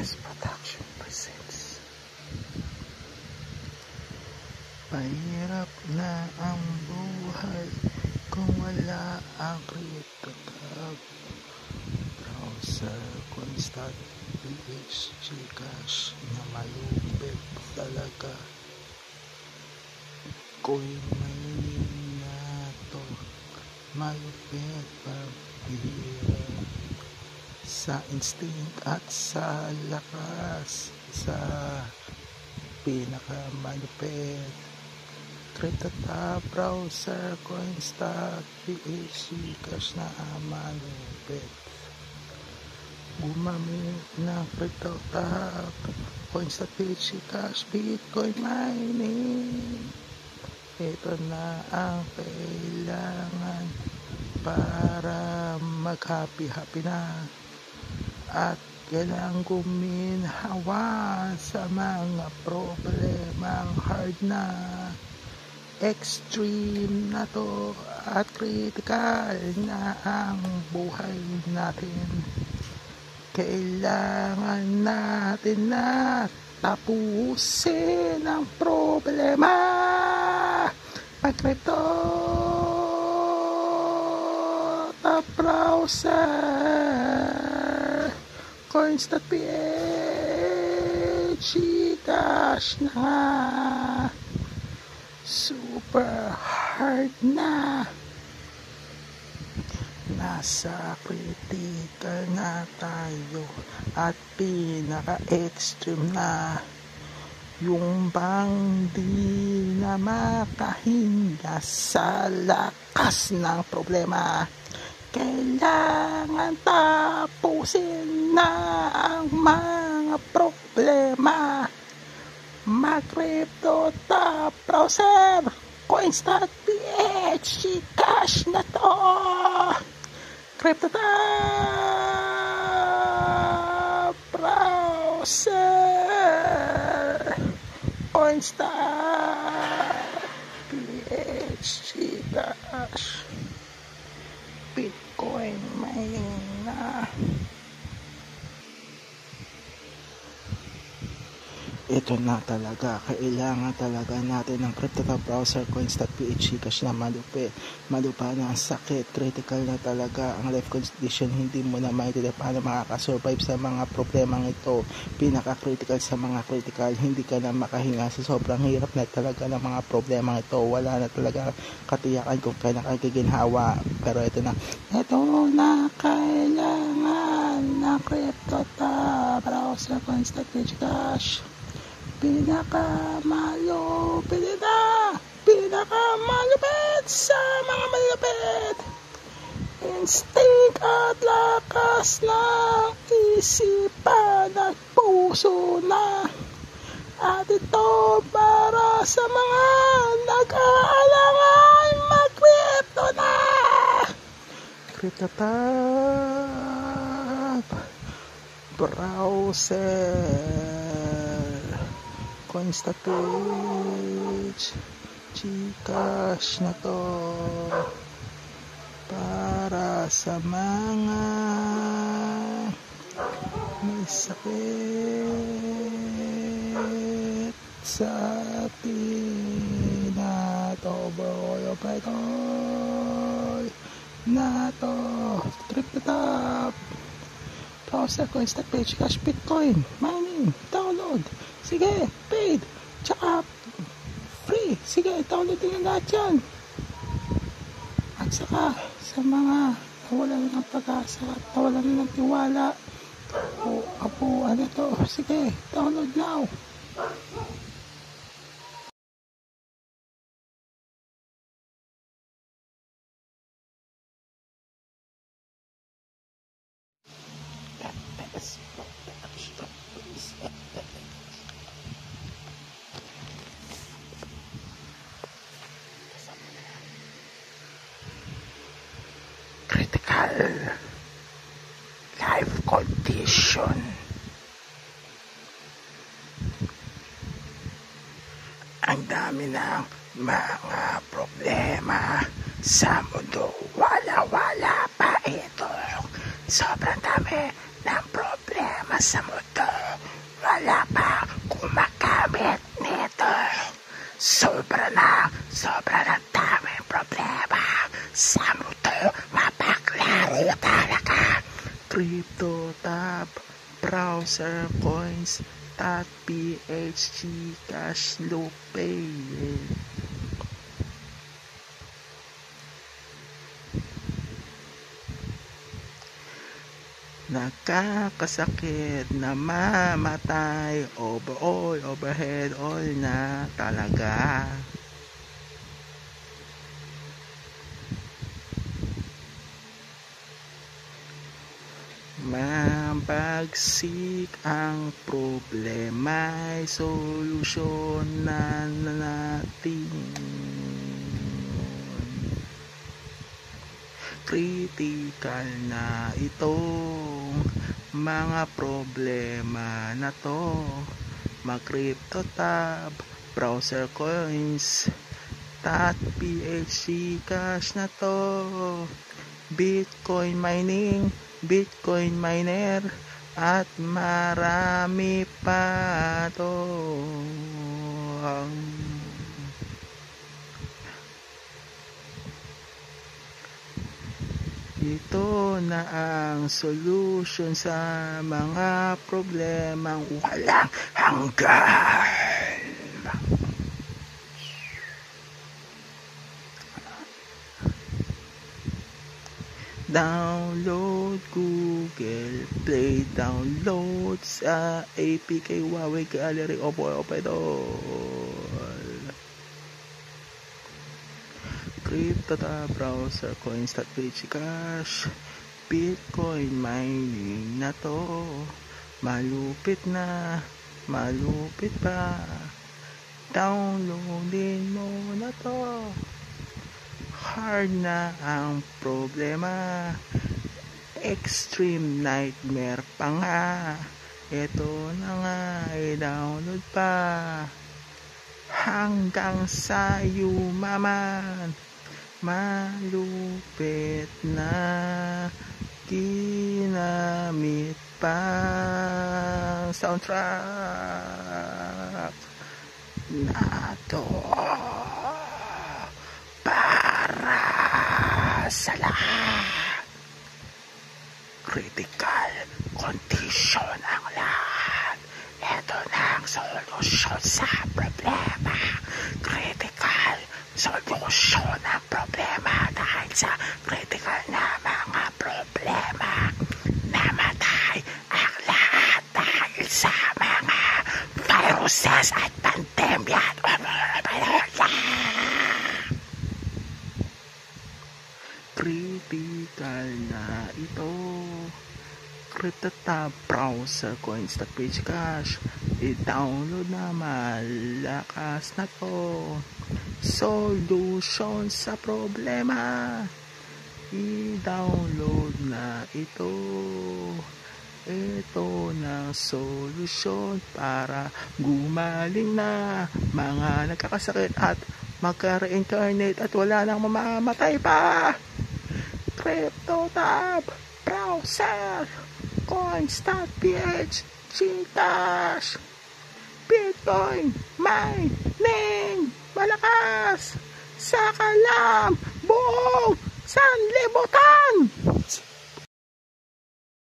Yes Production presents. Mahirap na ang buhay kung wala ang crypto-tab. Browser, constant, PH, Gcash na malupit talaga. Coin mining na to, malupit pambihira. Sa instinct at sa lakas, sa pinakamalupit. Crypto-tab, browser, coinstock, PH, Gcash na malupit. Gumamit ng crypto-tab, coinstock, PH, Gcash, Bitcoin mining. Ito na ang kailangan para mag-happy-happy na. At kailangang guminhawa sa mga problemang hard na, extreme na to, at critical na ang buhay natin. Kailangan natin na tapusin ang problema. Pag-crypto browser, coins.ph, Gcash na super hard na, nasa critical na tayo at pinaka-extreme na, yung bang di na makahinga sa lakas ng problema. Kailangan tapusin na ang mga problema. Mag-crypto-tab, browser, coins.ph, Gcash na to. Crypto-tab, browser, coins.ph, Gcash, Bitcoin mining na. Ito na talaga, kailangan talaga natin ng crypto-tab, browser, coins.ph, Gcash na malupa na ang sakit, critical na talaga ang life condition, hindi mo na maintindihan paano makakasurvive sa mga problemang ito, pinaka-critical sa mga critical, hindi ka na makahinga sa sobrang hirap na talaga ng mga problemang ito, wala na talaga katiyakan kung kailan ka giginhawa. Pero ito na kailangan ng crypto-tab, browser, coins.ph, Gcash, pinakamalupit sa mga malupit. Instinct at lakas ng isipan at puso na. At ito para sa mga nag-aalangan, mag-crypto na. Crypto-tab, browser, coins.ph, Gcash na to, para sa mga may sakit sa pinatoboy na to. Crypto-tab, browser, coins.ph, Gcash, Bitcoin mining, download. Sige, paid, tsaka free. Sige, downloadin na lahat yan. At saka sa mga nawalan ng pag-asa at nawalan ng tiwala, apuan na to, sige, download now. Critical life condition. Ang dami ng mga problema sa mundo. Wala pa ito. Sobrang dami ng problema sa mundo. wala pa gumagamit nito. Sobra na daming problema sa mundo. Mapaklaro talaga. Crypto tab, browser coins, .ph, Gcash, Lupay. Nakakasakit na mamatay, overall, overhead, all na talaga. Mabagsik ang problema, ay solusyonan natin. Critical na itong mga problema na to. Mag-crypto tab, browser coins, .ph, Gcash na to. Bitcoin mining, Bitcoin miner, at marami pa to. Ito na ang solution sa mga problemang walang hanggan. Download Google Play, download sa APK Huawei Gallery, Oppo Crypto tab, browser coins, .ph, Cash, Bitcoin mining na to. Malupit pa. Downloadin mo na to. Hard na ang problema, extreme nightmare pa nga. Ito na nga, i-download pa hanggang sa yumaman. Malupit na ginamit pa soundtrack na to para sa lahat. Critical condition ang lahat. Ito na ang solusyon sa problema. Critical solusyon ang problema. Dahil sa critical na mga problema, namatay ang lahat dahil sa mga viruses at pandemya. Critical na ito. Crypto tab, browser coins, .ph, Cash, i-download na, malakas na to. Solution sa problema, i-download na ito. Ito na solusyon para gumaling na mga nagkakasakit at magka-reincarnate at wala nang mamamatay pa. Crypto tab, browser coins, .ph, Gcash, Bitcoin mining, malakas sa kalam buong sanlibutan.